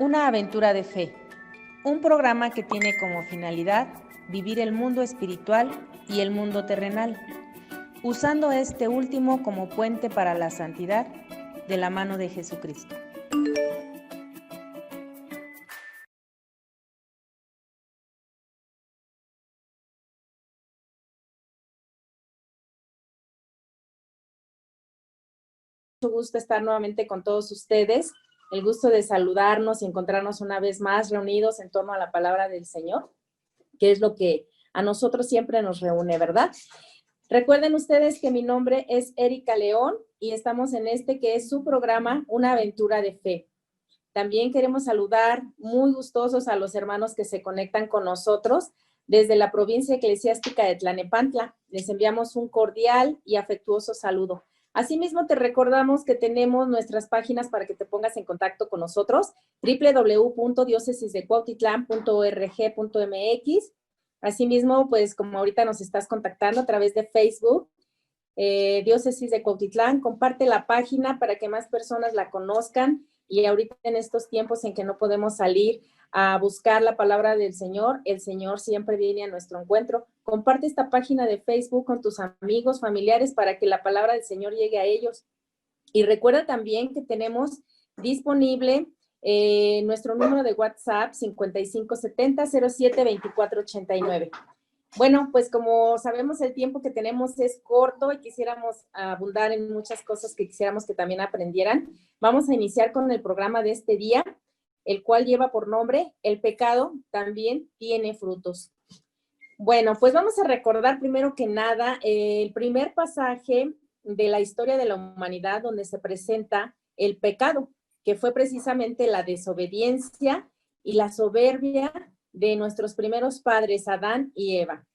Una aventura de fe, un programa que tiene como finalidad vivir el mundo espiritual y el mundo terrenal, usando este último como puente para la santidad de la mano de Jesucristo. Mucho gusto estar nuevamente con todos ustedes, el gusto de saludarnos y encontrarnos una vez más reunidos en torno a la palabra del Señor, que es lo que a nosotros siempre nos reúne, ¿verdad? Recuerden ustedes que mi nombre es Erika León y estamos en este que es su programa, Una aventura de fe. También queremos saludar muy gustosos a los hermanos que se conectan con nosotros desde la provincia eclesiástica de Tlanepantla. Les enviamos un cordial y afectuoso saludo. Asimismo, te recordamos que tenemos nuestras páginas para que te pongas en contacto con nosotros, www.diocesisdecuautitlán.org.mx. Asimismo, pues como ahorita nos estás contactando a través de Facebook, Diócesis de Cuautitlán, comparte la página para que más personas la conozcan y ahorita en estos tiempos en que no podemos salir a buscar la palabra del Señor, el Señor siempre viene a nuestro encuentro. Comparte esta página de Facebook con tus amigos, familiares, para que la palabra del Señor llegue a ellos. Y recuerda también que tenemos disponible nuestro número de WhatsApp 5570-07-2489. Bueno, pues como sabemos el tiempo que tenemos es corto y quisiéramos abundar en muchas cosas que quisiéramos que también aprendieran, vamos a iniciar con el programa de este día, el cual lleva por nombre El pecado también tiene frutos. Bueno, pues vamos a recordar primero que nada el primer pasaje de la historia de la humanidad donde se presenta el pecado, que fue precisamente la desobediencia y la soberbia de nuestros primeros padres, Adán y Eva.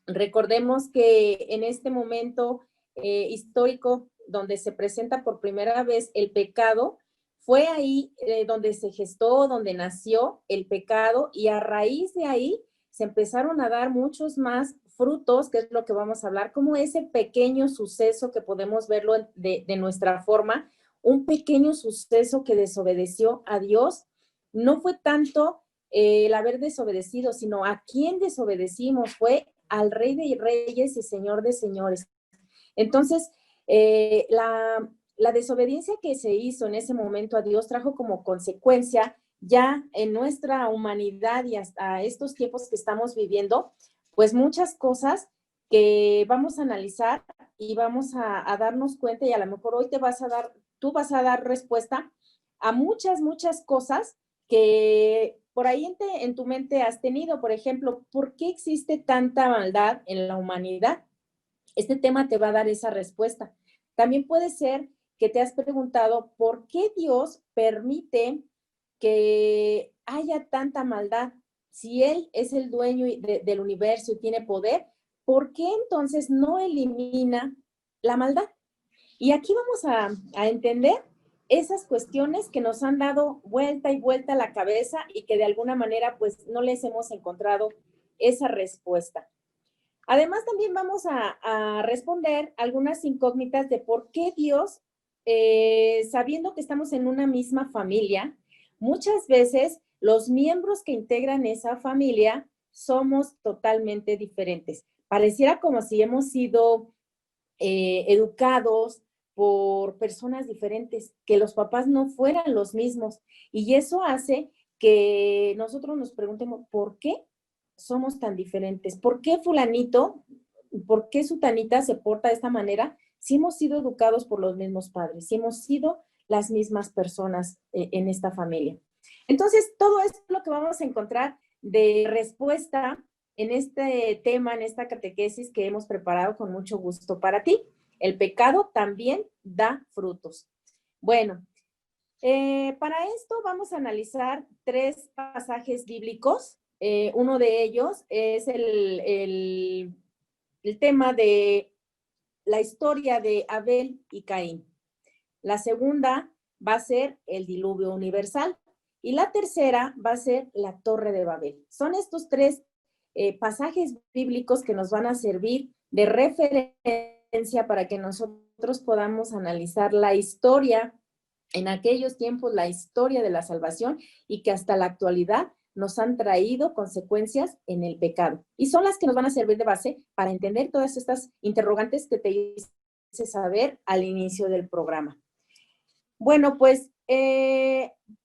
Recordemos que en este momento histórico donde se presenta por primera vez el pecado, fue ahí donde se gestó, donde nació el pecado, y a raíz de ahí se empezaron a dar muchos más frutos, que es lo que vamos a hablar, como ese pequeño suceso que podemos verlo de nuestra forma, un pequeño suceso que desobedeció a Dios. No fue tanto el haber desobedecido, sino a quién desobedecimos, fue al Rey de Reyes y Señor de Señores. Entonces, la desobediencia que se hizo en ese momento a Dios trajo como consecuencia ya en nuestra humanidad y hasta estos tiempos que estamos viviendo, pues muchas cosas que vamos a analizar y vamos a darnos cuenta, y a lo mejor hoy tú vas a dar respuesta a muchas cosas que por ahí en tu mente has tenido. Por ejemplo, ¿por qué existe tanta maldad en la humanidad? Este tema te va a dar esa respuesta. También puede ser que te has preguntado por qué Dios permite que haya tanta maldad. Si Él es el dueño del universo y tiene poder, ¿por qué entonces no elimina la maldad? Y aquí vamos a entender esas cuestiones que nos han dado vuelta y vuelta a la cabeza y que de alguna manera pues no les hemos encontrado esa respuesta. Además, también vamos a responder algunas incógnitas de por qué Dios, sabiendo que estamos en una misma familia, muchas veces los miembros que integran esa familia somos totalmente diferentes. Pareciera como si hemos sido educados por personas diferentes, que los papás no fueran los mismos. Y eso hace que nosotros nos preguntemos, ¿por qué somos tan diferentes? ¿Por qué fulanito, por qué sutanita se porta de esta manera si hemos sido educados por los mismos padres, si hemos sido las mismas personas en esta familia? Entonces, todo esto es lo que vamos a encontrar de respuesta en este tema, en esta catequesis que hemos preparado con mucho gusto para ti. El pecado también da frutos. Bueno, para esto vamos a analizar 3 pasajes bíblicos. Uno de ellos es el tema de la historia de Abel y Caín. La segunda va a ser el diluvio universal. Y la tercera va a ser la Torre de Babel. Son estos 3 pasajes bíblicos que nos van a servir de referencia para que nosotros podamos analizar la historia en aquellos tiempos la historia de la salvación y que hasta la actualidad nos han traído consecuencias en el pecado. Y son las que nos van a servir de base para entender todas estas interrogantes que te hice saber al inicio del programa. Bueno, pues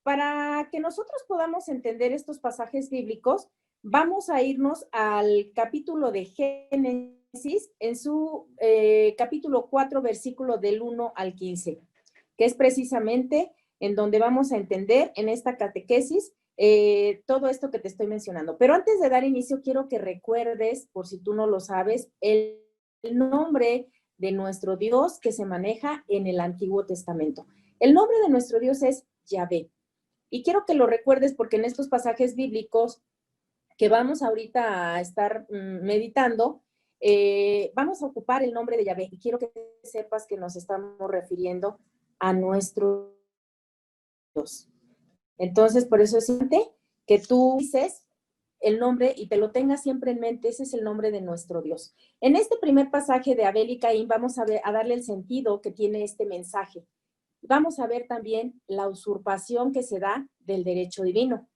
para que nosotros podamos entender estos pasajes bíblicos, vamos a irnos al capítulo de Génesis, en su capítulo 4, versículo del 1 al 15, que es precisamente en donde vamos a entender en esta catequesis todo esto que te estoy mencionando. Pero antes de dar inicio, quiero que recuerdes, por si tú no lo sabes, el nombre de nuestro Dios que se maneja en el Antiguo Testamento. El nombre de nuestro Dios es Yahvé. Y quiero que lo recuerdes porque en estos pasajes bíblicos que vamos ahorita a estar meditando, vamos a ocupar el nombre de Yahvé. Y quiero que sepas que nos estamos refiriendo a nuestro Dios. Entonces, por eso es importante que tú dices el nombre y te lo tengas siempre en mente. Ese es el nombre de nuestro Dios. En este primer pasaje de Abel y Caín vamos a darle el sentido que tiene este mensaje. Vamos a ver también la usurpación que se da del derecho divino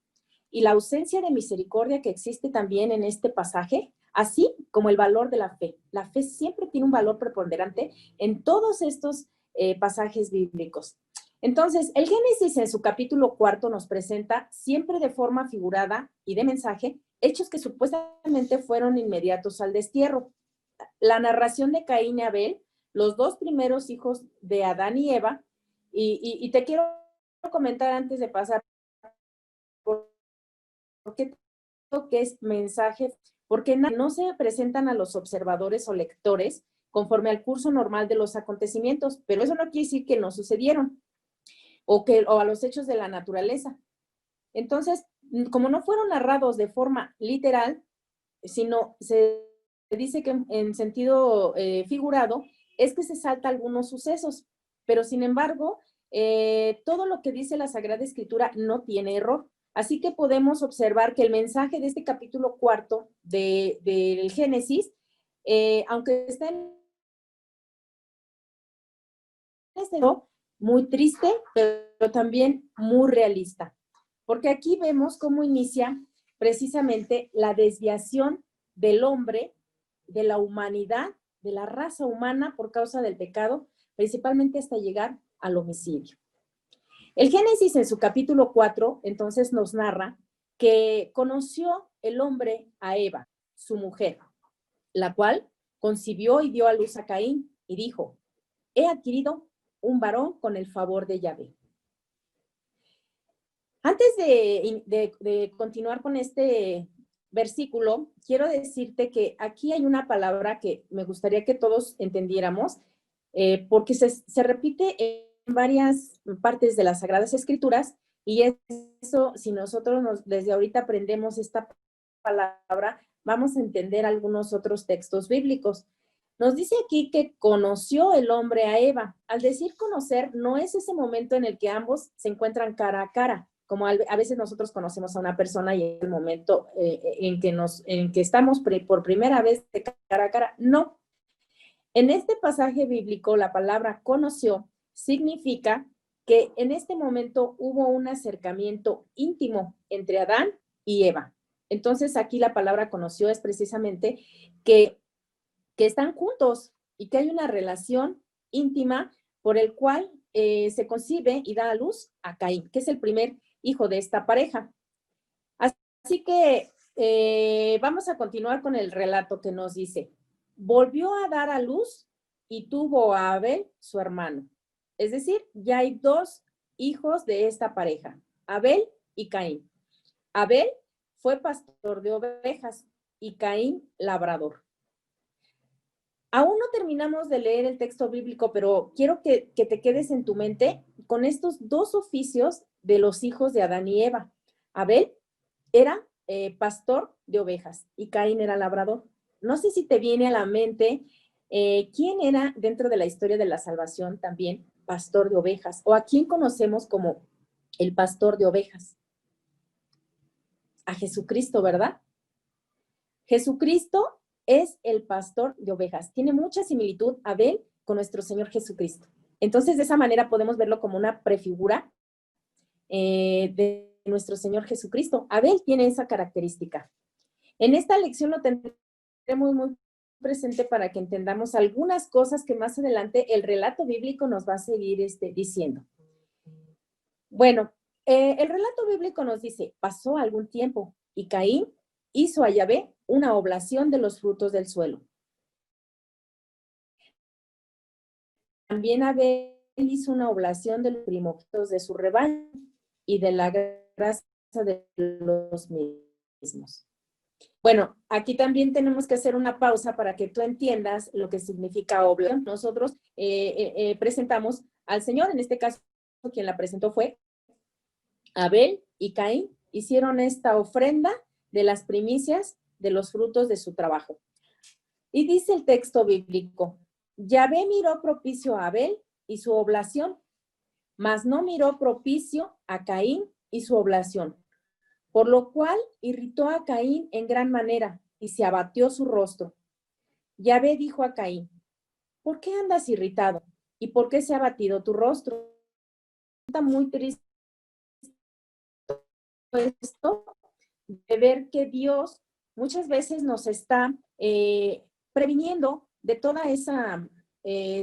y la ausencia de misericordia que existe también en este pasaje, así como el valor de la fe. La fe siempre tiene un valor preponderante en todos estos pasajes bíblicos. Entonces, el Génesis en su capítulo 4 nos presenta, siempre de forma figurada y de mensaje, hechos que supuestamente fueron inmediatos al destierro. La narración de Caín y Abel, los dos primeros hijos de Adán y Eva, y te quiero comentar antes de pasar por qué que es mensaje, porque no se presentan a los observadores o lectores conforme al curso normal de los acontecimientos, pero eso no quiere decir que no sucedieron o a los hechos de la naturaleza. Entonces, como no fueron narrados de forma literal, sino se dice que en sentido figurado, es que se salta algunos sucesos, pero sin embargo, todo lo que dice la Sagrada Escritura no tiene error. Así que podemos observar que el mensaje de este capítulo 4 del Génesis, aunque está en este muy triste, pero también muy realista, porque aquí vemos cómo inicia precisamente la desviación del hombre, de la humanidad, de la raza humana por causa del pecado, principalmente hasta llegar al homicidio. El Génesis en su capítulo 4 entonces nos narra que conoció el hombre a Eva, su mujer, la cual concibió y dio a luz a Caín y dijo, he adquirido un varón con el favor de Yahvé. Antes de continuar con este versículo, quiero decirte que aquí hay una palabra que me gustaría que todos entendiéramos, porque se repite en varias partes de las Sagradas Escrituras, y eso, si nosotros desde ahorita aprendemos esta palabra, vamos a entender algunos otros textos bíblicos. Nos dice aquí que conoció el hombre a Eva. Al decir conocer, no es ese momento en el que ambos se encuentran cara a cara, como a veces nosotros conocemos a una persona y es el momento en que estamos por primera vez de cara a cara. No. En este pasaje bíblico, la palabra conoció significa que en este momento hubo un acercamiento íntimo entre Adán y Eva. Entonces, aquí la palabra conoció es precisamente que están juntos y que hay una relación íntima por el cual se concibe y da a luz a Caín, que es el primer hijo de esta pareja. Así que vamos a continuar con el relato que nos dice, volvió a dar a luz y tuvo a Abel, su hermano. Es decir, ya hay dos hijos de esta pareja, Abel y Caín. Abel fue pastor de ovejas y Caín labrador. Aún no terminamos de leer el texto bíblico, pero quiero que te quedes en tu mente con estos dos oficios de los hijos de Adán y Eva. Abel era pastor de ovejas y Caín era labrador. No sé si te viene a la mente quién era dentro de la historia de la salvación también pastor de ovejas o a quién conocemos como el pastor de ovejas. A Jesucristo, ¿verdad? Jesucristo es el pastor de ovejas. Tiene mucha similitud Abel con nuestro Señor Jesucristo. Entonces, de esa manera podemos verlo como una prefigura de nuestro Señor Jesucristo. Abel tiene esa característica. En esta lección lo tendremos muy presente para que entendamos algunas cosas que más adelante el relato bíblico nos va a seguir diciendo. Bueno, el relato bíblico nos dice, pasó algún tiempo y Caín hizo a Yahvé una oblación de los frutos del suelo. También Abel hizo una oblación de los primogénitos de su rebaño y de la grasa de los mismos. Bueno, aquí también tenemos que hacer una pausa para que tú entiendas lo que significa oblación. Nosotros presentamos al Señor, en este caso quien la presentó fue Abel y Caín, hicieron esta ofrenda de las primicias de los frutos de su trabajo. Y dice el texto bíblico, Yahvé miró propicio a Abel y su oblación, mas no miró propicio a Caín y su oblación, por lo cual irritó a Caín en gran manera y se abatió su rostro. Yahvé dijo a Caín, ¿por qué andas irritado? ¿Y por qué se ha abatido tu rostro? Está muy triste esto de ver que Dios muchas veces nos está previniendo de toda esa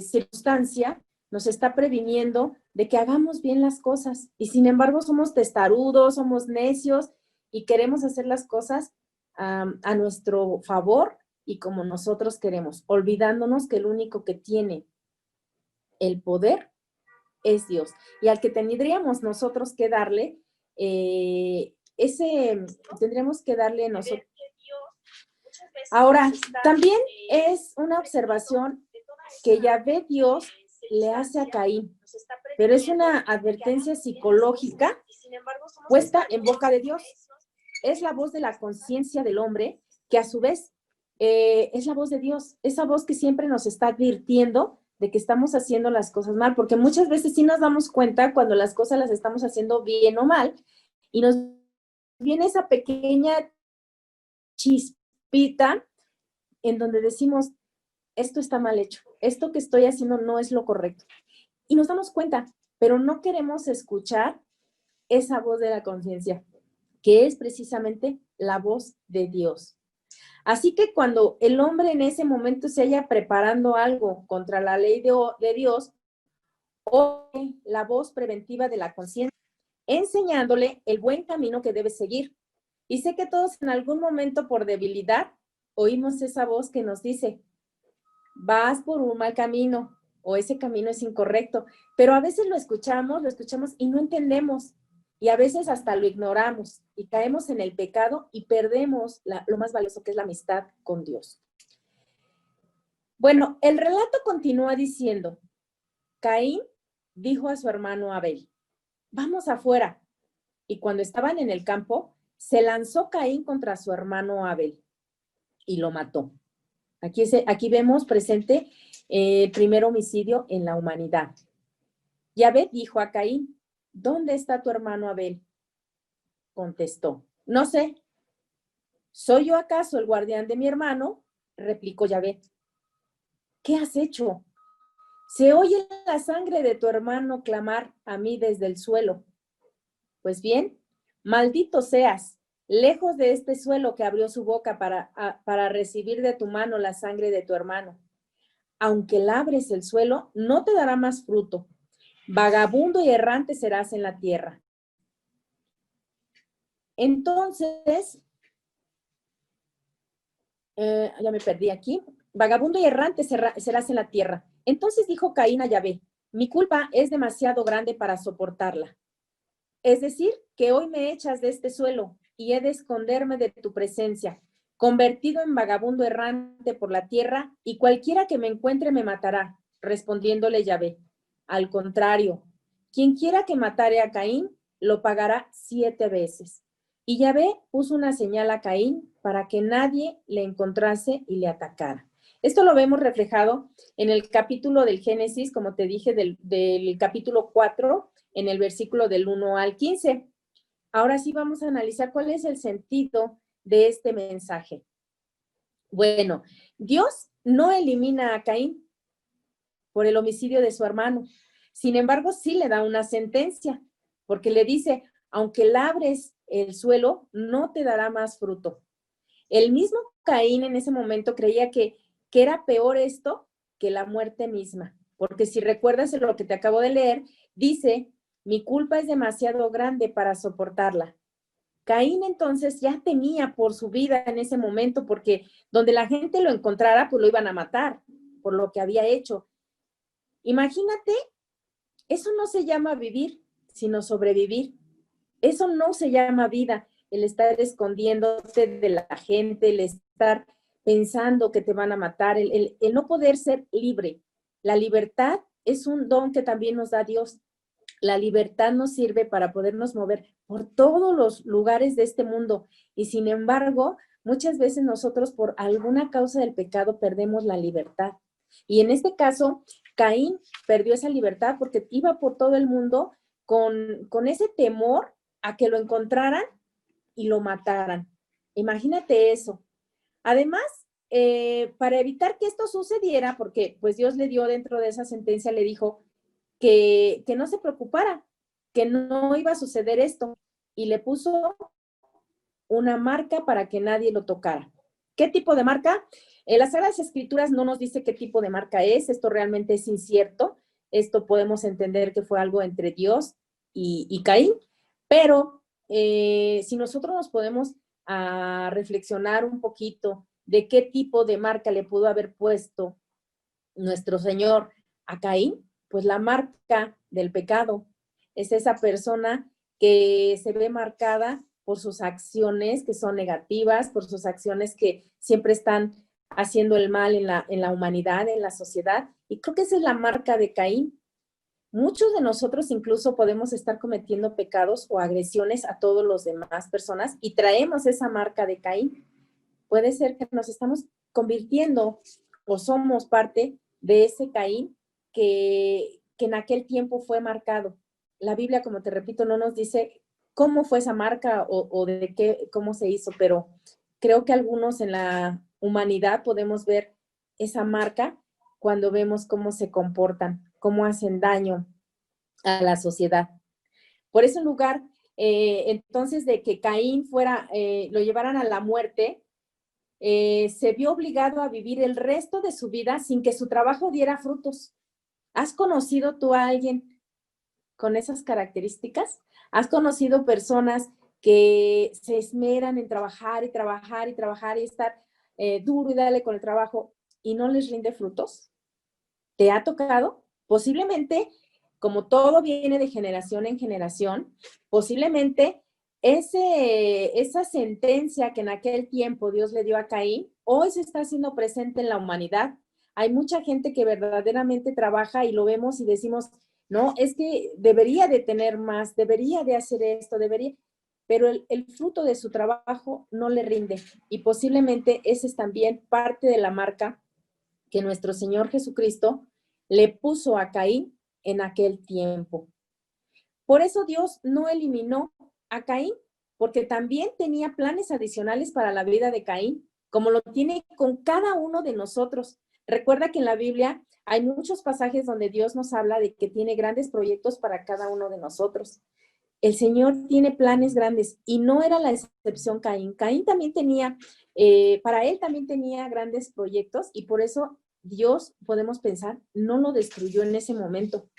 circunstancia, nos está previniendo de que hagamos bien las cosas y sin embargo somos testarudos, somos necios y queremos hacer las cosas a nuestro favor y como nosotros queremos, olvidándonos que el único que tiene el poder es Dios y al que tendríamos nosotros que darle tendríamos que darle nosotros. Ahora, también es una observación que Yahvé Dios le hace a Caín, pero es una advertencia psicológica puesta en boca de Dios. Es la voz de la conciencia del hombre que a su vez es la voz de Dios, esa voz que siempre nos está advirtiendo de que estamos haciendo las cosas mal, porque muchas veces sí nos damos cuenta cuando las cosas las estamos haciendo bien o mal, y nos viene esa pequeña chispita en donde decimos, esto está mal hecho, esto que estoy haciendo no es lo correcto. Y nos damos cuenta, pero no queremos escuchar esa voz de la conciencia, que es precisamente la voz de Dios. Así que cuando el hombre en ese momento se haya preparando algo contra la ley de Dios, oye la voz preventiva de la conciencia, enseñándole el buen camino que debe seguir. Y sé que todos en algún momento por debilidad oímos esa voz que nos dice, vas por un mal camino o ese camino es incorrecto, pero a veces lo escuchamos y no entendemos y a veces hasta lo ignoramos y caemos en el pecado y perdemos lo más valioso que es la amistad con Dios. Bueno, el relato continúa diciendo, Caín dijo a su hermano Abel, vamos afuera. Y cuando estaban en el campo, se lanzó Caín contra su hermano Abel y lo mató. Aquí vemos presente el primer homicidio en la humanidad. Yahvé dijo a Caín, ¿dónde está tu hermano Abel? Contestó, no sé. ¿Soy yo acaso el guardián de mi hermano? Replicó Yahvé. ¿Qué has hecho? Se oye la sangre de tu hermano clamar a mí desde el suelo. Pues bien, maldito seas, lejos de este suelo que abrió su boca para recibir de tu mano la sangre de tu hermano. Aunque labres el suelo, no te dará más fruto. Vagabundo y errante serás en la tierra. Entonces, ya me perdí aquí. Vagabundo y errante serás en la tierra. Entonces dijo Caín a Yahvé, mi culpa es demasiado grande para soportarla. Es decir, que hoy me echas de este suelo y he de esconderme de tu presencia, convertido en vagabundo errante por la tierra, y cualquiera que me encuentre me matará, respondiéndole Yahvé. Al contrario, quien quiera que matare a Caín, lo pagará 7 veces. Y Yahvé puso una señal a Caín para que nadie le encontrase y le atacara. Esto lo vemos reflejado en el capítulo del Génesis, como te dije, del capítulo 4, en el versículo del 1 al 15. Ahora sí vamos a analizar cuál es el sentido de este mensaje. Bueno, Dios no elimina a Caín, por el homicidio de su hermano. Sin embargo, sí le da una sentencia, porque le dice, aunque labres el suelo, no te dará más fruto. El mismo Caín en ese momento creía que era peor esto que la muerte misma, porque si recuerdas lo que te acabo de leer, dice, mi culpa es demasiado grande para soportarla. Caín entonces ya temía por su vida en ese momento, porque donde la gente lo encontrara, pues lo iban a matar por lo que había hecho. Imagínate, eso no se llama vivir, sino sobrevivir. Eso no se llama vida, el estar escondiéndote de la gente, el estar pensando que te van a matar, el no poder ser libre. La libertad es un don que también nos da Dios. La libertad nos sirve para podernos mover por todos los lugares de este mundo y sin embargo, muchas veces nosotros por alguna causa del pecado perdemos la libertad. Y en este caso, Caín perdió esa libertad porque iba por todo el mundo con ese temor a que lo encontraran y lo mataran. Imagínate eso. Además, para evitar que esto sucediera, porque pues Dios le dio dentro de esa sentencia, le dijo que no se preocupara, que no iba a suceder esto, y le puso una marca para que nadie lo tocara. ¿Qué tipo de marca? Las Sagradas Escrituras no nos dice qué tipo de marca es, esto realmente es incierto, esto podemos entender que fue algo entre Dios y Caín, pero si nosotros nos podemos reflexionar un poquito de qué tipo de marca le pudo haber puesto nuestro Señor a Caín, pues la marca del pecado es esa persona que se ve marcada por sus acciones que son negativas, por sus acciones que siempre están haciendo el mal en la humanidad, en la sociedad. Y creo que esa es la marca de Caín. Muchos de nosotros incluso podemos estar cometiendo pecados o agresiones a todos los demás personas y traemos esa marca de Caín. Puede ser que nos estamos convirtiendo o somos parte de ese Caín que en aquel tiempo fue marcado. La Biblia, como te repito, no nos dice cómo fue esa marca o de qué, cómo se hizo, pero creo que algunos en la humanidad podemos ver esa marca cuando vemos cómo se comportan, cómo hacen daño a la sociedad. Por ese lugar, entonces, de que Caín lo llevaran a la muerte, se vio obligado a vivir el resto de su vida sin que su trabajo diera frutos. ¿Has conocido tú a alguien con esas características? ¿Has conocido personas que se esmeran en trabajar y trabajar y trabajar y estar duro y darle con el trabajo y no les rinde frutos? ¿Te ha tocado? Posiblemente, como todo viene de generación en generación, posiblemente esa sentencia que en aquel tiempo Dios le dio a Caín, hoy se está haciendo presente en la humanidad. Hay mucha gente que verdaderamente trabaja y lo vemos y decimos, no, es que debería de tener más, debería de hacer esto, debería, pero el fruto de su trabajo no le rinde. Y posiblemente ese es también parte de la marca que nuestro Señor Jesucristo le puso a Caín en aquel tiempo. Por eso Dios no eliminó a Caín, porque también tenía planes adicionales para la vida de Caín, como lo tiene con cada uno de nosotros. Recuerda que en la Biblia hay muchos pasajes donde Dios nos habla de que tiene grandes proyectos para cada uno de nosotros. El Señor tiene planes grandes y no era la excepción Caín. Caín también tenía, para él también tenía grandes proyectos y por eso Dios, podemos pensar, no lo destruyó en ese momento.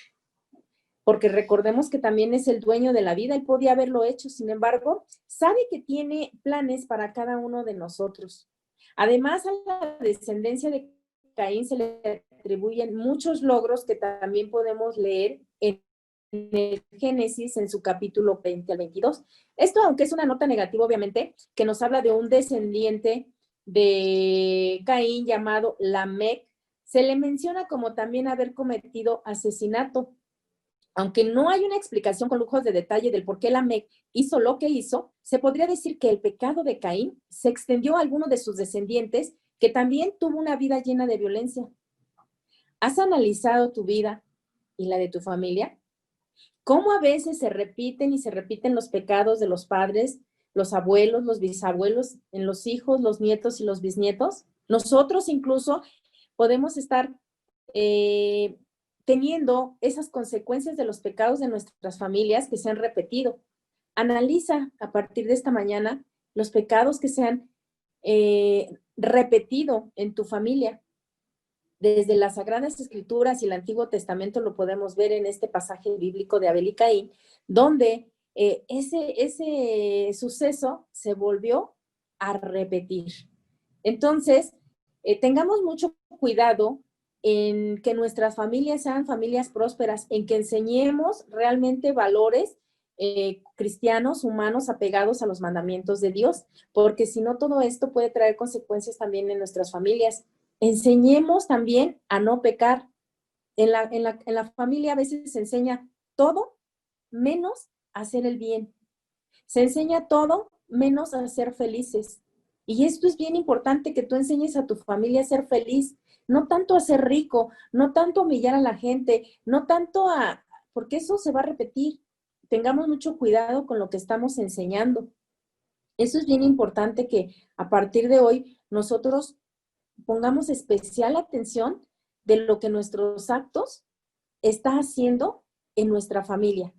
Porque recordemos que también es el dueño de la vida, él podía haberlo hecho, sin embargo, sabe que tiene planes para cada uno de nosotros. Además, a la descendencia de Caín se le atribuyen muchos logros que también podemos leer en el Génesis en su capítulo 20 al 22. Esto, aunque es una nota negativa, obviamente, que nos habla de un descendiente de Caín llamado Lamec, se le menciona como también haber cometido asesinato. Aunque no hay una explicación con lujos de detalle del por qué Lamec hizo lo que hizo, se podría decir que el pecado de Caín se extendió a alguno de sus descendientes que también tuvo una vida llena de violencia. ¿Has analizado tu vida y la de tu familia? ¿Cómo a veces se repiten y se repiten los pecados de los padres, los abuelos, los bisabuelos, en los hijos, los nietos y los bisnietos? Nosotros incluso podemos estar eh, teniendo esas consecuencias de los pecados de nuestras familias que se han repetido. Analiza a partir de esta mañana los pecados que se han repetido en tu familia. Desde las Sagradas Escrituras y el Antiguo Testamento lo podemos ver en este pasaje bíblico de Abel y Caín, donde ese suceso se volvió a repetir. Entonces, tengamos mucho cuidado en que nuestras familias sean familias prósperas, en que enseñemos realmente valores cristianos, humanos, apegados a los mandamientos de Dios, porque si no, todo esto puede traer consecuencias también en nuestras familias. Enseñemos también a no pecar. En la familia a veces se enseña todo menos a hacer el bien. Se enseña todo menos a ser felices. Y esto es bien importante, que tú enseñes a tu familia a ser feliz, no tanto a ser rico, no tanto a humillar a la gente, no tanto porque eso se va a repetir. Tengamos mucho cuidado con lo que estamos enseñando. Eso es bien importante, que a partir de hoy nosotros pongamos especial atención de lo que nuestros actos está haciendo en nuestra familia.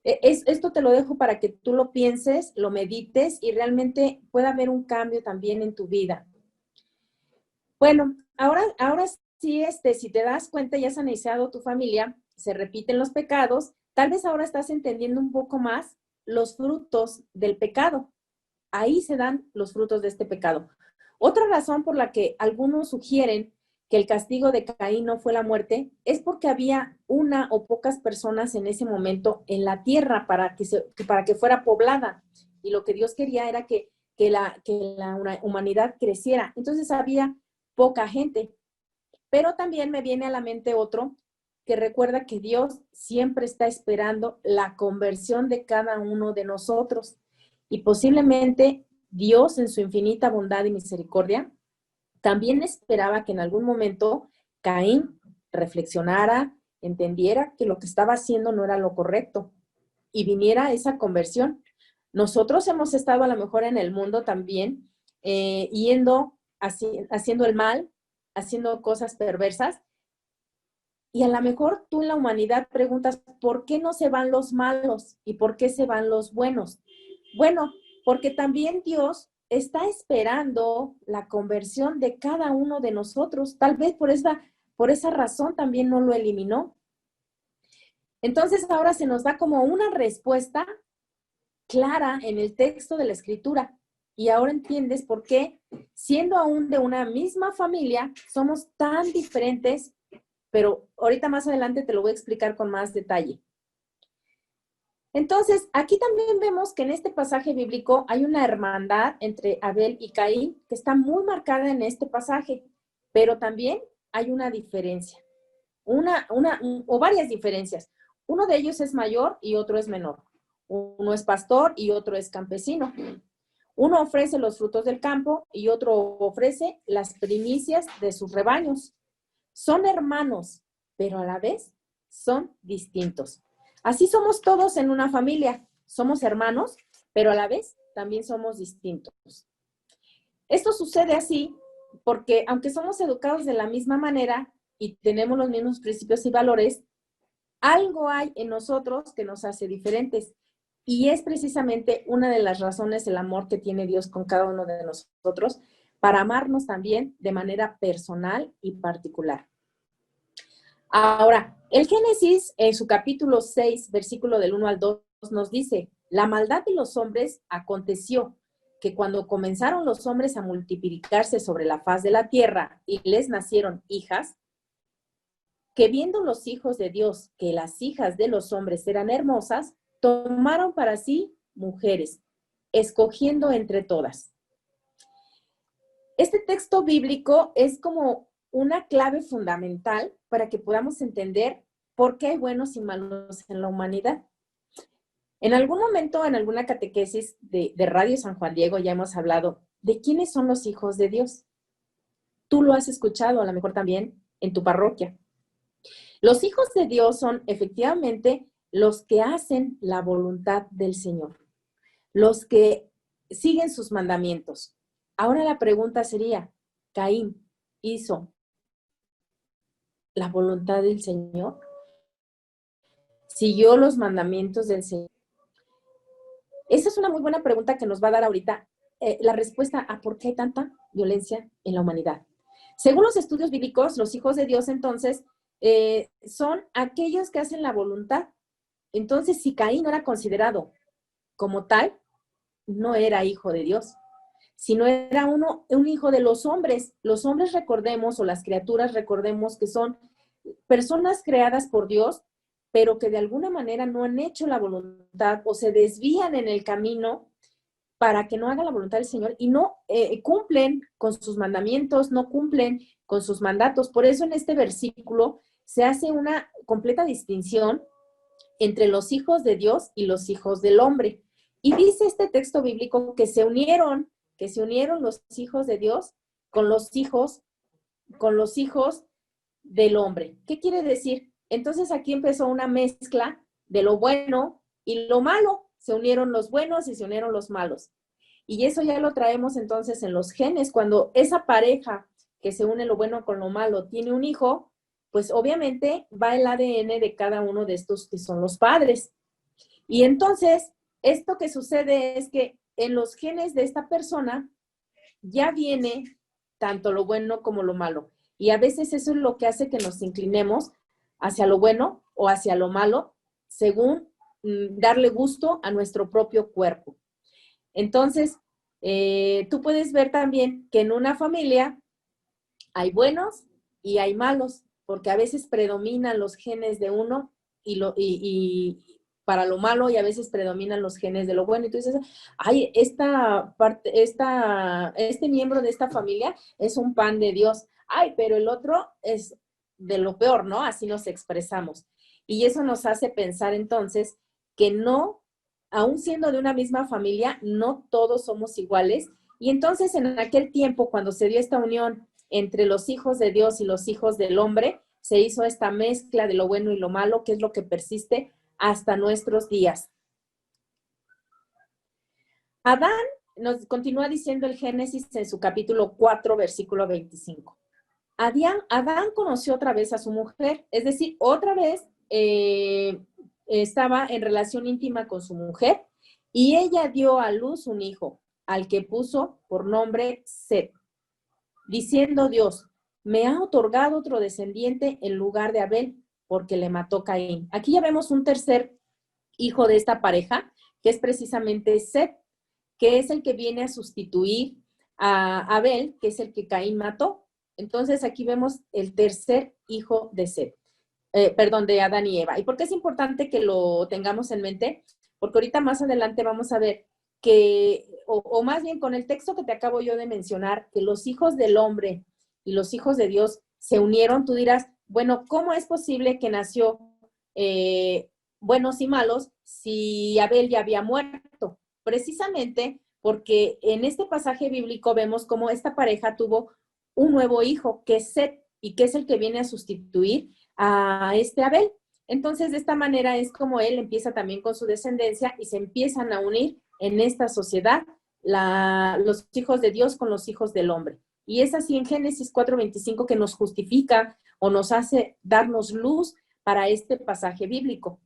Esto te lo dejo para que tú lo pienses, lo medites y realmente pueda haber un cambio también en tu vida. Bueno, ahora sí, si te das cuenta, ya has analizado tu familia, se repiten los pecados, tal vez ahora estás entendiendo un poco más los frutos del pecado. Ahí se dan los frutos de este pecado. Otra razón por la que algunos sugieren que el castigo de Caín no fue la muerte es porque había una o pocas personas en ese momento en la tierra para que fuera poblada. Y lo que Dios quería era que la humanidad creciera. Entonces había poca gente. Pero también me viene a la mente otro que recuerda que Dios siempre está esperando la conversión de cada uno de nosotros. Y posiblemente Dios, en su infinita bondad y misericordia, también esperaba que en algún momento Caín reflexionara, entendiera que lo que estaba haciendo no era lo correcto y viniera esa conversión. Nosotros hemos estado a lo mejor en el mundo también haciendo el mal, haciendo cosas perversas, y a lo mejor tú en la humanidad preguntas, ¿por qué no se van los malos y por qué se van los buenos? Bueno, porque también Dios está esperando la conversión de cada uno de nosotros. Tal vez por esa razón también no lo eliminó. Entonces ahora se nos da como una respuesta clara en el texto de la Escritura. Y ahora entiendes por qué, siendo aún de una misma familia, somos tan diferentes, pero ahorita más adelante te lo voy a explicar con más detalle. Entonces, aquí también vemos que en este pasaje bíblico hay una hermandad entre Abel y Caín que está muy marcada en este pasaje, pero también hay una diferencia, o varias diferencias. Uno de ellos es mayor y otro es menor. Uno es pastor y otro es campesino. Uno ofrece los frutos del campo y otro ofrece las primicias de sus rebaños. Son hermanos, pero a la vez son distintos. Así somos todos en una familia. Somos hermanos, pero a la vez también somos distintos. Esto sucede así porque aunque somos educados de la misma manera y tenemos los mismos principios y valores, algo hay en nosotros que nos hace diferentes. Y es precisamente una de las razones el amor que tiene Dios con cada uno de nosotros, para amarnos también de manera personal y particular. Ahora, el Génesis, en su capítulo 6, versículo del 1 al 2, nos dice, la maldad de los hombres aconteció que cuando comenzaron los hombres a multiplicarse sobre la faz de la tierra y les nacieron hijas, que viendo los hijos de Dios que las hijas de los hombres eran hermosas, tomaron para sí mujeres, escogiendo entre todas. Este texto bíblico es como una clave fundamental para que podamos entender por qué hay buenos y malos en la humanidad. En algún momento, en alguna catequesis de Radio San Juan Diego, ya hemos hablado de quiénes son los hijos de Dios. Tú lo has escuchado, a lo mejor también en tu parroquia. Los hijos de Dios son efectivamente los que hacen la voluntad del Señor, los que siguen sus mandamientos. Ahora la pregunta sería, ¿Caín hizo la voluntad del Señor? ¿Siguió los mandamientos del Señor? Esa es una muy buena pregunta que nos va a dar ahorita la respuesta a por qué hay tanta violencia en la humanidad. Según los estudios bíblicos, los hijos de Dios entonces son aquellos que hacen la voluntad. Entonces, si Caín no era considerado como tal, no era hijo de Dios, sino era un hijo de los hombres. Los hombres, recordemos, o las criaturas, recordemos que son personas creadas por Dios, pero que de alguna manera no han hecho la voluntad o se desvían en el camino para que no hagan la voluntad del Señor y no cumplen con sus mandamientos, no cumplen con sus mandatos. Por eso en este versículo se hace una completa distinción entre los hijos de Dios y los hijos del hombre. Y dice este texto bíblico que se unieron los hijos de Dios con los hijos del hombre. ¿Qué quiere decir? Entonces aquí empezó una mezcla de lo bueno y lo malo. Se unieron los buenos y se unieron los malos. Y eso ya lo traemos entonces en los genes. Cuando esa pareja que se une lo bueno con lo malo tiene un hijo, pues obviamente va el ADN de cada uno de estos que son los padres. Y entonces, esto que sucede es que en los genes de esta persona ya viene tanto lo bueno como lo malo. Y a veces eso es lo que hace que nos inclinemos hacia lo bueno o hacia lo malo, según darle gusto a nuestro propio cuerpo. Entonces, tú puedes ver también que en una familia hay buenos y hay malos, porque a veces predominan los genes de uno y para lo malo y a veces predominan los genes de lo bueno. Y tú dices, ay, este miembro de esta familia es un pan de Dios. Ay, pero el otro es de lo peor, ¿no? Así nos expresamos. Y eso nos hace pensar entonces que no, aún siendo de una misma familia, no todos somos iguales. Y entonces en aquel tiempo, cuando se dio esta unión entre los hijos de Dios y los hijos del hombre, se hizo esta mezcla de lo bueno y lo malo, que es lo que persiste hasta nuestros días. Adán, nos continúa diciendo el Génesis en su capítulo 4, versículo 25. Adán conoció otra vez a su mujer, es decir, otra vez estaba en relación íntima con su mujer y ella dio a luz un hijo, al que puso por nombre Set, diciendo Dios, me ha otorgado otro descendiente en lugar de Abel, porque le mató Caín. Aquí ya vemos un tercer hijo de esta pareja, que es precisamente Set, que es el que viene a sustituir a Abel, que es el que Caín mató. Entonces aquí vemos el tercer hijo de Set, de Adán y Eva. ¿Y por qué es importante que lo tengamos en mente? Porque ahorita más adelante vamos a ver que, o más bien con el texto que te acabo yo de mencionar, que los hijos del hombre y los hijos de Dios se unieron. Tú dirás, bueno, ¿cómo es posible que nació buenos y malos si Abel ya había muerto? Precisamente porque en este pasaje bíblico vemos cómo esta pareja tuvo un nuevo hijo, que es Set, y que es el que viene a sustituir a este Abel. Entonces, de esta manera es como él empieza también con su descendencia y se empiezan a unir en esta sociedad los hijos de Dios con los hijos del hombre. Y es así en Génesis 4:25 que nos justifica o nos hace darnos luz para este pasaje bíblico.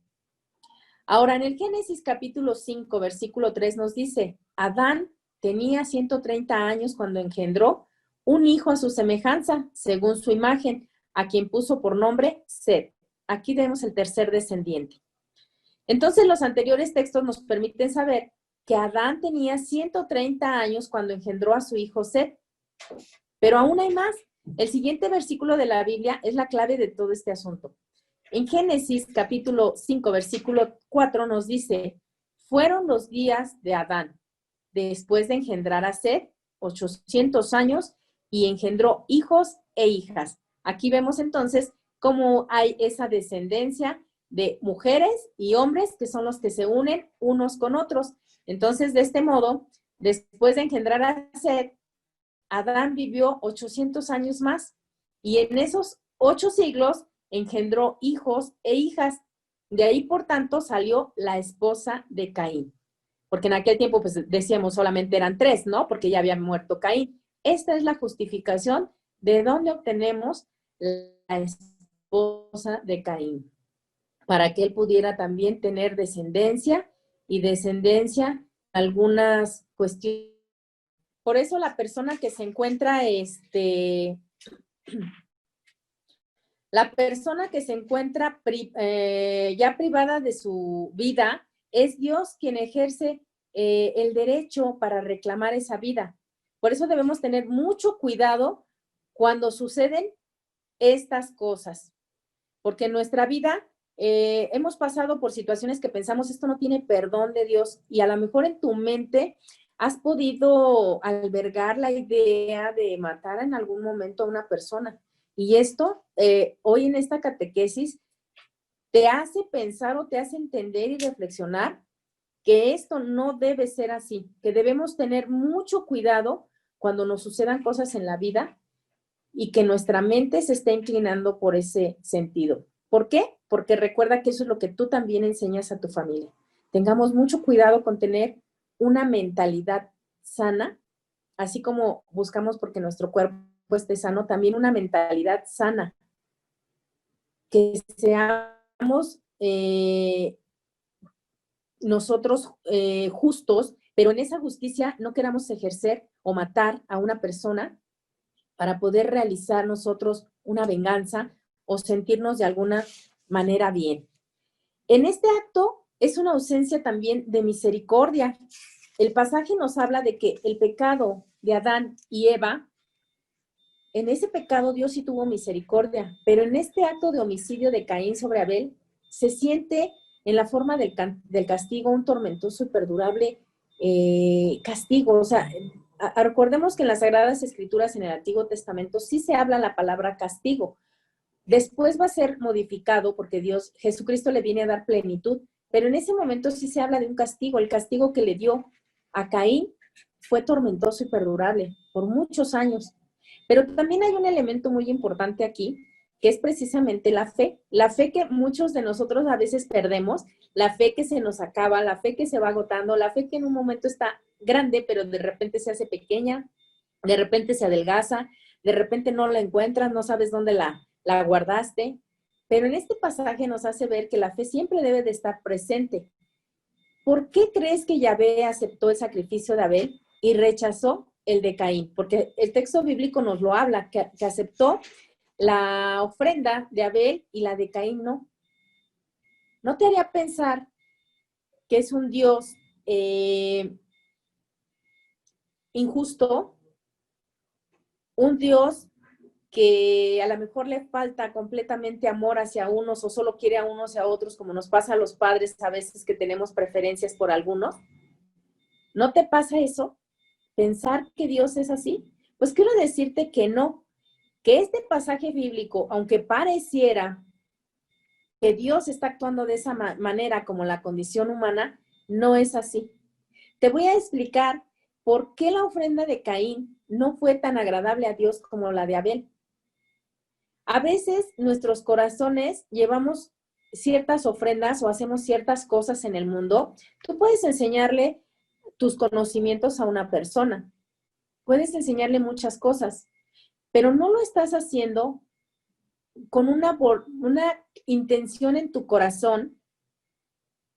Ahora, en el Génesis capítulo 5, versículo 3 nos dice, Adán tenía 130 años cuando engendró un hijo a su semejanza, según su imagen, a quien puso por nombre Set. Aquí vemos el tercer descendiente. Entonces, los anteriores textos nos permiten saber que Adán tenía 130 años cuando engendró a su hijo Set. Pero aún hay más. El siguiente versículo de la Biblia es la clave de todo este asunto. En Génesis capítulo 5, versículo 4 nos dice, fueron los días de Adán, después de engendrar a Set, 800 años, y engendró hijos e hijas. Aquí vemos entonces cómo hay esa descendencia de mujeres y hombres que son los que se unen unos con otros. Entonces, de este modo, después de engendrar a Set, Adán vivió 800 años más y en esos 8 siglos engendró hijos e hijas. De ahí, por tanto, salió la esposa de Caín. Porque en aquel tiempo, pues decíamos, solamente eran 3, ¿no? Porque ya había muerto Caín. Esta es la justificación de dónde obtenemos la esposa de Caín, para que él pudiera también tener descendencia y descendencia algunas cuestiones. Por eso la persona que se encuentra, la persona que se encuentra ya privada de su vida, es Dios quien ejerce el derecho para reclamar esa vida. Por eso debemos tener mucho cuidado cuando suceden estas cosas, porque en nuestra vida hemos pasado por situaciones que pensamos, esto no tiene perdón de Dios, y a lo mejor en tu mente has podido albergar la idea de matar en algún momento a una persona. Y esto, hoy en esta catequesis, te hace pensar o te hace entender y reflexionar que esto no debe ser así, que debemos tener mucho cuidado cuando nos sucedan cosas en la vida y que nuestra mente se esté inclinando por ese sentido. ¿Por qué? Porque recuerda que eso es lo que tú también enseñas a tu familia. Tengamos mucho cuidado con tener una mentalidad sana, así como buscamos porque nuestro cuerpo esté sano, también una mentalidad sana, que seamos nosotros justos, pero en esa justicia no queramos ejercer o matar a una persona para poder realizar nosotros una venganza o sentirnos de alguna manera bien. En este acto es una ausencia también de misericordia. El pasaje nos habla de que el pecado de Adán y Eva, en ese pecado Dios sí tuvo misericordia, pero en este acto de homicidio de Caín sobre Abel, se siente en la forma del castigo un tormentoso y perdurable castigo. O sea, recordemos que en las Sagradas Escrituras en el Antiguo Testamento sí se habla la palabra castigo. Después va a ser modificado porque Jesucristo le viene a dar plenitud, pero en ese momento sí se habla de un castigo. El castigo que le dio a Caín fue tormentoso y perdurable por muchos años. Pero también hay un elemento muy importante aquí, que es precisamente la fe que muchos de nosotros a veces perdemos, la fe que se nos acaba, la fe que se va agotando, la fe que en un momento está grande, pero de repente se hace pequeña, de repente se adelgaza, de repente no la encuentras, no sabes dónde la guardaste. Pero en este pasaje nos hace ver que la fe siempre debe de estar presente. ¿Por qué crees que Yahvé aceptó el sacrificio de Abel y rechazó el de Caín? Porque el texto bíblico nos lo habla, que aceptó la ofrenda de Abel y la de Caín no. ¿No te haría pensar que es un Dios injusto? Un Dios que a lo mejor le falta completamente amor hacia unos o solo quiere a unos y a otros, como nos pasa a los padres a veces que tenemos preferencias por algunos. ¿No te pasa eso? ¿Pensar que Dios es así? Pues quiero decirte que no, que este pasaje bíblico, aunque pareciera que Dios está actuando de esa manera como la condición humana, no es así. Te voy a explicar por qué la ofrenda de Caín no fue tan agradable a Dios como la de Abel. A veces nuestros corazones llevamos ciertas ofrendas o hacemos ciertas cosas en el mundo. Tú puedes enseñarle tus conocimientos a una persona, puedes enseñarle muchas cosas, pero no lo estás haciendo con una intención en tu corazón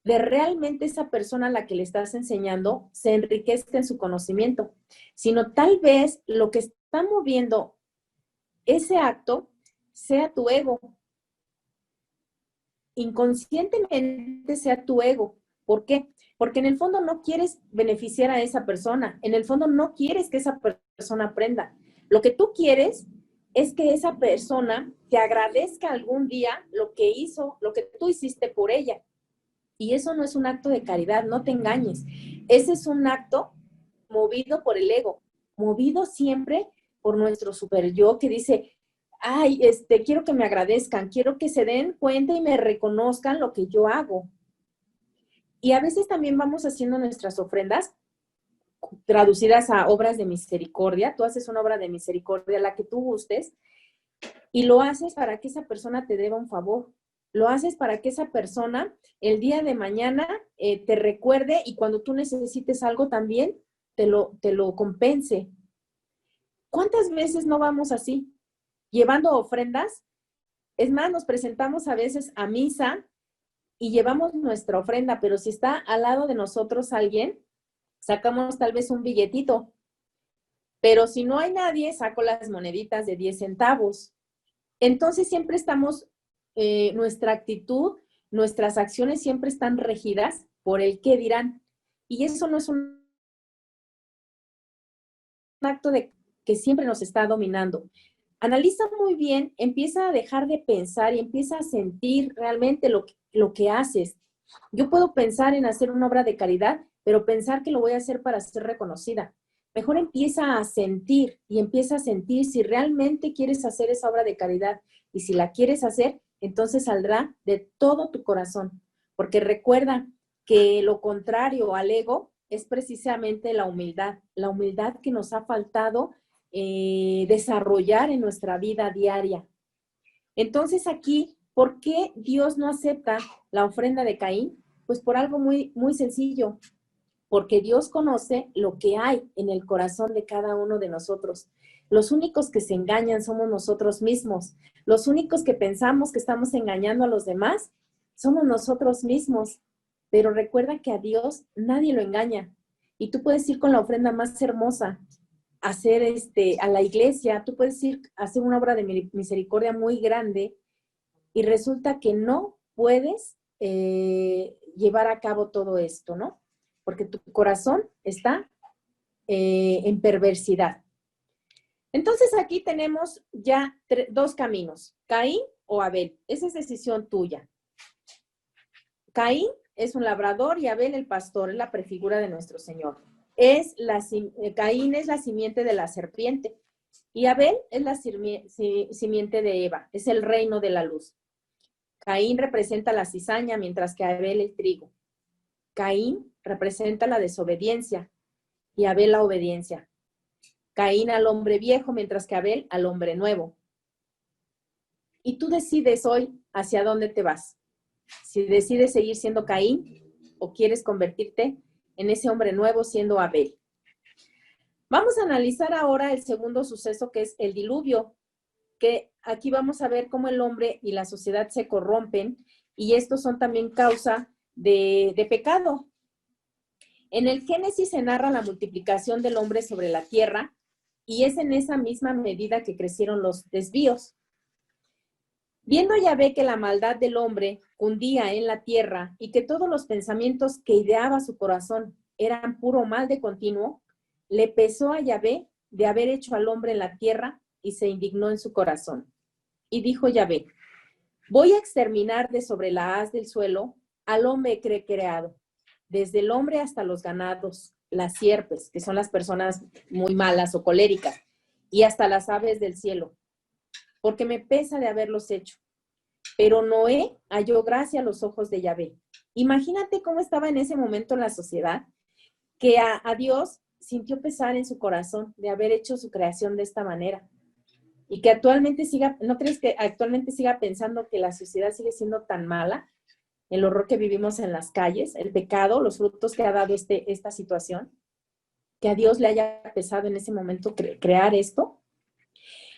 de realmente esa persona a la que le estás enseñando se enriquezca en su conocimiento, sino tal vez lo que está moviendo ese acto sea tu ego. Inconscientemente sea tu ego. ¿Por qué? Porque en el fondo no quieres beneficiar a esa persona, en el fondo no quieres que esa persona aprenda. Lo que tú quieres es que esa persona te agradezca algún día lo que hizo, lo que tú hiciste por ella. Y eso no es un acto de caridad, no te engañes. Ese es un acto movido por el ego, movido siempre por nuestro super yo que dice, ay, quiero que me agradezcan, quiero que se den cuenta y me reconozcan lo que yo hago. Y a veces también vamos haciendo nuestras ofrendas traducidas a obras de misericordia. Tú haces una obra de misericordia, la que tú gustes, y lo haces para que esa persona te deba un favor. Lo haces para que esa persona el día de mañana te recuerde y cuando tú necesites algo también te lo compense. ¿Cuántas veces no vamos así? Llevando ofrendas Es más, nos presentamos a veces a misa y llevamos nuestra ofrenda, pero si está al lado de nosotros alguien, sacamos tal vez un billetito. Pero si no hay nadie, saco las moneditas de 10 centavos. Entonces siempre estamos, nuestra actitud, nuestras acciones siempre están regidas por el qué dirán. Y eso no es un acto de que siempre nos está dominando. Analiza muy bien, empieza a dejar de pensar y empieza a sentir realmente lo que haces. Yo puedo pensar en hacer una obra de caridad, pero pensar que lo voy a hacer para ser reconocida. Mejor empieza a sentir y empieza a sentir si realmente quieres hacer esa obra de caridad y si la quieres hacer, entonces saldrá de todo tu corazón. Porque recuerda que lo contrario al ego es precisamente la humildad que nos ha faltado desarrollar en nuestra vida diaria. Entonces aquí, ¿por qué Dios no acepta la ofrenda de Caín? Pues por algo muy, muy sencillo, porque Dios conoce lo que hay en el corazón de cada uno de nosotros. Los únicos que se engañan somos nosotros mismos. Los únicos que pensamos que estamos engañando a los demás somos nosotros mismos. Pero recuerda que a Dios nadie lo engaña. Y tú puedes ir con la ofrenda más hermosa, hacer a la iglesia, tú puedes ir a hacer una obra de misericordia muy grande y resulta que no puedes llevar a cabo todo esto, ¿no? Porque tu corazón está en perversidad. Entonces aquí tenemos ya dos caminos, Caín o Abel. Esa es decisión tuya. Caín es un labrador y Abel el pastor, es la prefigura de nuestro Señor. Caín es la simiente de la serpiente y Abel es la simiente de Eva, es el reino de la luz. Caín representa la cizaña, mientras que Abel el trigo. Caín representa la desobediencia y Abel la obediencia. Caín al hombre viejo, mientras que Abel al hombre nuevo. Y tú decides hoy hacia dónde te vas. Si decides seguir siendo Caín o quieres convertirte en ese hombre nuevo siendo Abel. Vamos a analizar ahora el segundo suceso, que es el diluvio, que aquí vamos a ver cómo el hombre y la sociedad se corrompen y estos son también causa de pecado. En el Génesis se narra la multiplicación del hombre sobre la tierra y es en esa misma medida que crecieron los desvíos. Viendo Yahvé que la maldad del hombre cundía en la tierra y que todos los pensamientos que ideaba su corazón eran puro mal de continuo, le pesó a Yahvé de haber hecho al hombre en la tierra y se indignó en su corazón. Y dijo Yahvé, voy a exterminar de sobre la haz del suelo al hombre que he creado, desde el hombre hasta los ganados, las sierpes, que son las personas muy malas o coléricas, y hasta las aves del cielo, porque me pesa de haberlos hecho. Pero Noé halló gracia a los ojos de Yahvé. Imagínate cómo estaba en ese momento la sociedad, que a Dios sintió pesar en su corazón de haber hecho su creación de esta manera. Y que actualmente siga, ¿no crees que actualmente siga pensando que la sociedad sigue siendo tan mala? El horror que vivimos en las calles, el pecado, los frutos que ha dado esta situación, que a Dios le haya pesado en ese momento crear esto.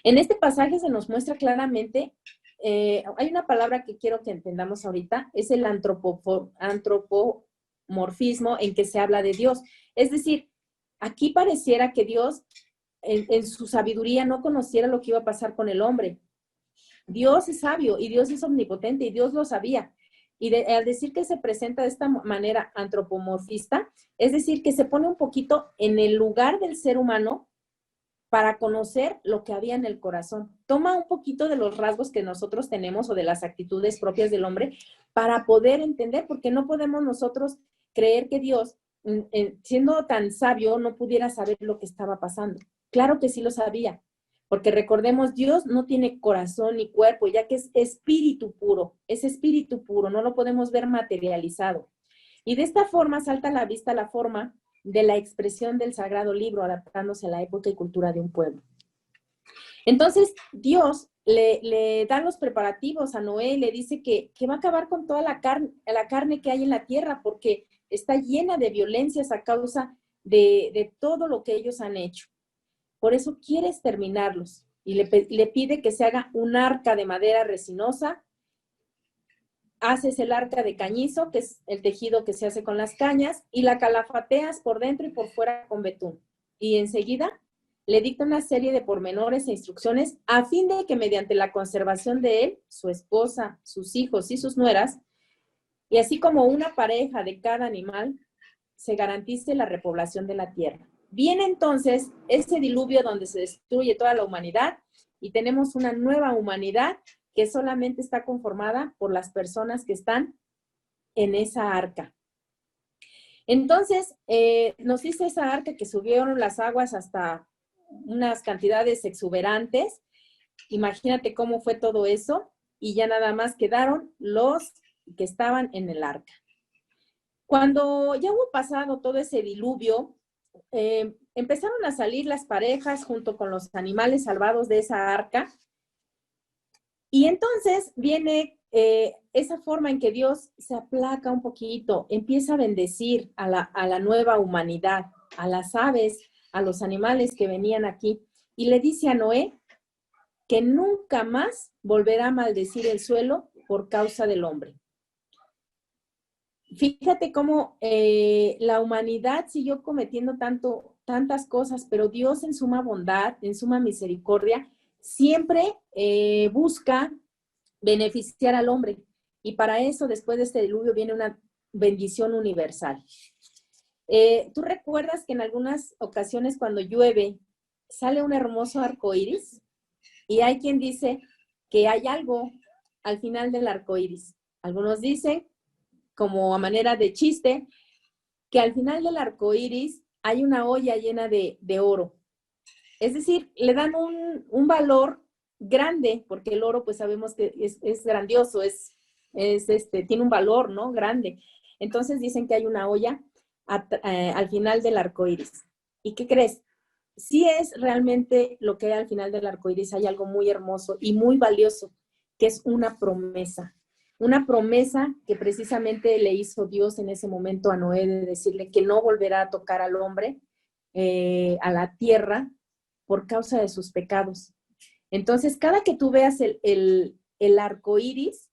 En este pasaje se nos muestra claramente, hay una palabra que quiero que entendamos ahorita, es el antropomorfismo en que se habla de Dios. Es decir, aquí pareciera que Dios en su sabiduría no conociera lo que iba a pasar con el hombre. Dios es sabio y Dios es omnipotente y Dios lo sabía. Y al decir que se presenta de esta manera antropomorfista, es decir, que se pone un poquito en el lugar del ser humano para conocer lo que había en el corazón. Toma un poquito de los rasgos que nosotros tenemos o de las actitudes propias del hombre para poder entender, porque no podemos nosotros creer que Dios, siendo tan sabio, no pudiera saber lo que estaba pasando. Claro que sí lo sabía, porque recordemos, Dios no tiene corazón ni cuerpo, ya que es espíritu puro, no lo podemos ver materializado. Y de esta forma salta a la vista la forma de la expresión del sagrado libro, adaptándose a la época y cultura de un pueblo. Entonces, Dios le da los preparativos a Noé y le dice que va a acabar con toda la carne que hay en la tierra, porque está llena de violencias a causa de todo lo que ellos han hecho. Por eso quiere exterminarlos. y le pide que se haga un arca de madera resinosa. Haces el arca de cañizo, que es el tejido que se hace con las cañas, y la calafateas por dentro y por fuera con betún. Y enseguida le dicta una serie de pormenores e instrucciones a fin de que mediante la conservación de él, su esposa, sus hijos y sus nueras, y así como una pareja de cada animal, se garantice la repoblación de la tierra. Viene entonces ese diluvio donde se destruye toda la humanidad y tenemos una nueva humanidad que solamente está conformada por las personas que están en esa arca. Entonces, nos dice esa arca que subieron las aguas hasta unas cantidades exuberantes. Imagínate cómo fue todo eso y ya nada más quedaron los que estaban en el arca. Cuando ya hubo pasado todo ese diluvio, empezaron a salir las parejas junto con los animales salvados de esa arca. Y entonces viene esa forma en que Dios se aplaca un poquito, empieza a bendecir a la nueva humanidad, a las aves, a los animales que venían aquí. Y le dice a Noé que nunca más volverá a maldecir el suelo por causa del hombre. Fíjate cómo la humanidad siguió cometiendo tantas cosas, pero Dios en suma bondad, en suma misericordia, siempre busca beneficiar al hombre. Y para eso, después de este diluvio, viene una bendición universal. ¿Tú recuerdas que en algunas ocasiones cuando llueve sale un hermoso arco iris? Y hay quien dice que hay algo al final del arco iris. Algunos dicen, como a manera de chiste, que al final del arco iris hay una olla llena de oro. Es decir, le dan un valor grande, porque el oro pues sabemos que es grandioso, tiene un valor, ¿no? Grande. Entonces dicen que hay una olla al final del arco iris. ¿Y qué crees? Sí es realmente lo que hay al final del arco iris, hay algo muy hermoso y muy valioso, que es una promesa. Una promesa que precisamente le hizo Dios en ese momento a Noé de decirle que no volverá a tocar al hombre, a la tierra, por causa de sus pecados. Entonces, cada que tú veas el arco iris,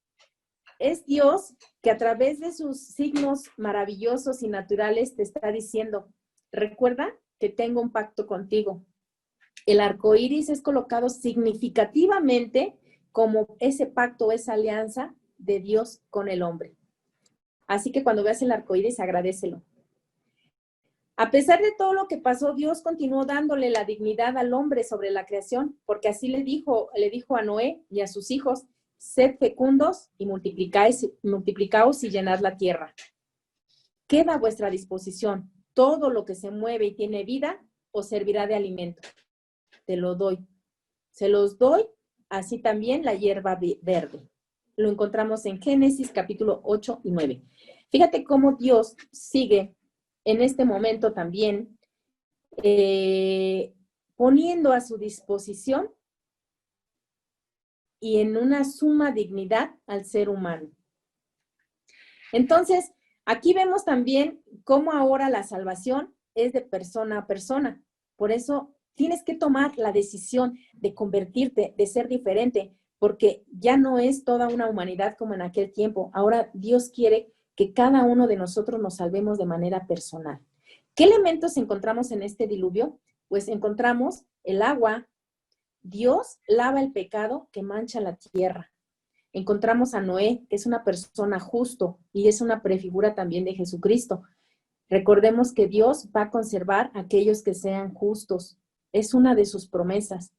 es Dios que a través de sus signos maravillosos y naturales te está diciendo, recuerda que tengo un pacto contigo. El arco iris es colocado significativamente como ese pacto, esa alianza de Dios con el hombre. Así que cuando veas el arco iris, agradécelo. A pesar de todo lo que pasó, Dios continuó dándole la dignidad al hombre sobre la creación, porque así le dijo a Noé y a sus hijos, sed fecundos y multiplicaos y llenad la tierra. Queda a vuestra disposición. Todo lo que se mueve y tiene vida os servirá de alimento. Te lo doy. Se los doy, así también la hierba verde. Lo encontramos en Génesis capítulo 8 y 9. Fíjate cómo Dios sigue en este momento también poniendo a su disposición y en una suma dignidad al ser humano. Entonces, aquí vemos también cómo ahora la salvación es de persona a persona. Por eso tienes que tomar la decisión de convertirte, de ser diferente, porque ya no es toda una humanidad como en aquel tiempo. Ahora Dios quiere que cada uno de nosotros nos salvemos de manera personal. ¿Qué elementos encontramos en este diluvio? Pues encontramos el agua. Dios lava el pecado que mancha la tierra. Encontramos a Noé, que es una persona justo y es una prefigura también de Jesucristo. Recordemos que Dios va a conservar a aquellos que sean justos. Es una de sus promesas.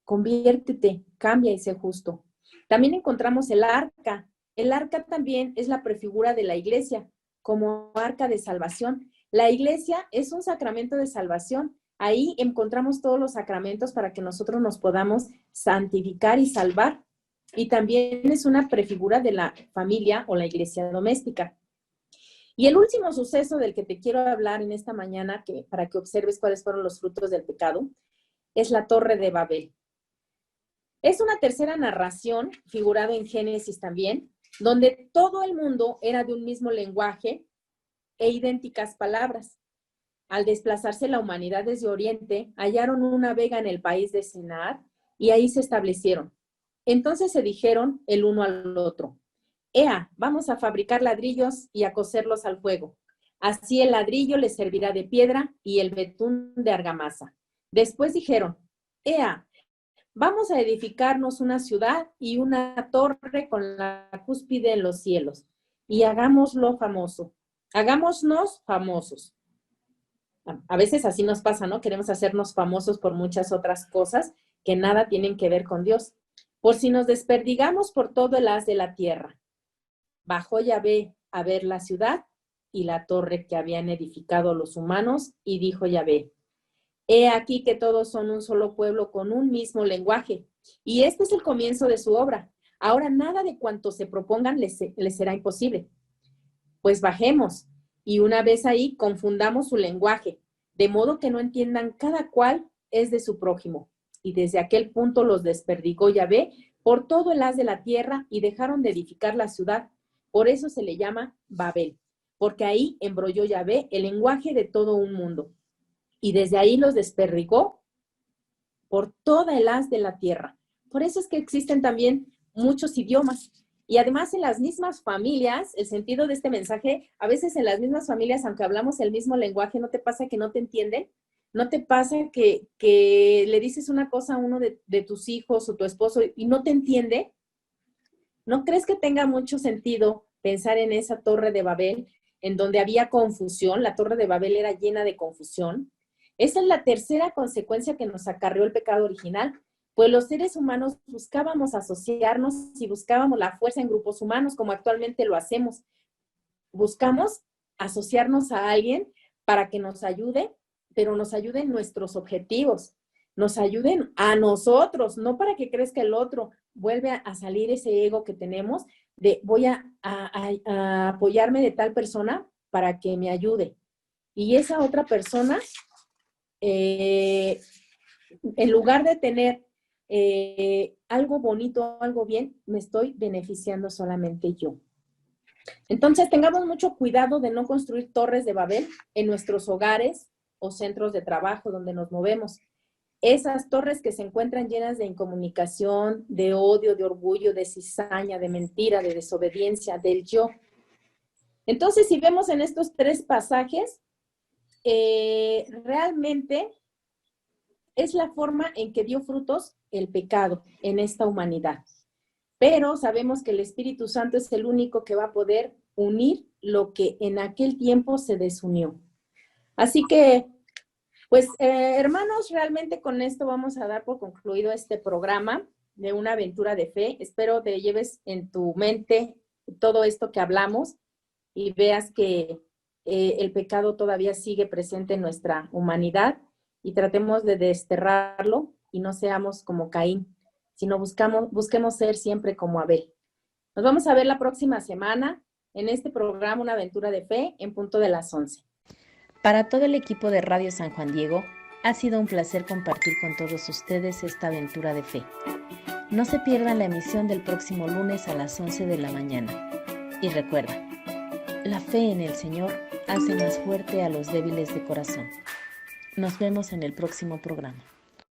Conviértete, cambia y sé justo. También encontramos el arca. El arca también es la prefigura de la iglesia, como arca de salvación. La iglesia es un sacramento de salvación. Ahí encontramos todos los sacramentos para que nosotros nos podamos santificar y salvar. Y también es una prefigura de la familia o la iglesia doméstica. Y el último suceso del que te quiero hablar en esta mañana, para que observes cuáles fueron los frutos del pecado, es la Torre de Babel. Es una tercera narración, figurada en Génesis también, donde todo el mundo era de un mismo lenguaje e idénticas palabras. Al desplazarse la humanidad desde Oriente, hallaron una vega en el país de Sinar y ahí se establecieron. Entonces se dijeron el uno al otro: ¡Ea, vamos a fabricar ladrillos y a cocerlos al fuego! Así el ladrillo les servirá de piedra y el betún de argamasa. Después dijeron: ¡Ea, vamos a edificarnos una ciudad y una torre con la cúspide en los cielos, y hagámoslo famoso! Hagámonos famosos. A veces así nos pasa, ¿no? Queremos hacernos famosos por muchas otras cosas que nada tienen que ver con Dios. Por si nos desperdigamos por todo el haz de la tierra. Bajó Yahvé a ver la ciudad y la torre que habían edificado los humanos, y dijo Yahvé: he aquí que todos son un solo pueblo con un mismo lenguaje, y este es el comienzo de su obra. Ahora nada de cuanto se propongan les será imposible. Pues bajemos, y una vez ahí confundamos su lenguaje, de modo que no entiendan cada cual es de su prójimo. Y desde aquel punto los desperdigó Yahvé por todo el haz de la tierra, y dejaron de edificar la ciudad. Por eso se le llama Babel, porque ahí embrolló Yahvé el lenguaje de todo un mundo. Y desde ahí los desperdigó por toda el haz de la tierra. Por eso es que existen también muchos idiomas. Y además en las mismas familias, el sentido de este mensaje, a veces en las mismas familias, aunque hablamos el mismo lenguaje, ¿no te pasa que no te entienden? ¿No te pasa que le dices una cosa a uno de tus hijos o tu esposo y no te entiende? ¿No crees que tenga mucho sentido pensar en esa torre de Babel, en donde había confusión? La torre de Babel era llena de confusión. Esa es la tercera consecuencia que nos acarreó el pecado original, pues los seres humanos buscábamos asociarnos y buscábamos la fuerza en grupos humanos, como actualmente lo hacemos. Buscamos asociarnos a alguien para que nos ayude, pero nos ayuden nuestros objetivos, nos ayuden a nosotros, no para que crezca el otro. Vuelve a salir ese ego que tenemos de voy a apoyarme de tal persona para que me ayude. Y esa otra persona, en lugar de tener algo bonito, algo bien, me estoy beneficiando solamente yo. Entonces, tengamos mucho cuidado de no construir torres de Babel en nuestros hogares o centros de trabajo donde nos movemos. Esas torres que se encuentran llenas de incomunicación, de odio, de orgullo, de cizaña, de mentira, de desobediencia, del yo. Entonces, si vemos en estos tres pasajes, realmente es la forma en que dio frutos el pecado en esta humanidad. Pero sabemos que el Espíritu Santo es el único que va a poder unir lo que en aquel tiempo se desunió. Así que, pues, hermanos, realmente con esto vamos a dar por concluido este programa de una aventura de fe. Espero te lleves en tu mente todo esto que hablamos y veas que el pecado todavía sigue presente en nuestra humanidad, y tratemos de desterrarlo y no seamos como Caín, sino busquemos ser siempre como Abel. Nos vamos a ver la próxima semana en este programa Una Aventura de Fe en punto de las 11. Para todo el equipo de Radio San Juan Diego, ha sido un placer compartir con todos ustedes esta aventura de fe. No se pierdan la emisión del próximo lunes a las 11 de la mañana. Y recuerda, la fe en el Señor hace más fuerte a los débiles de corazón. Nos vemos en el próximo programa.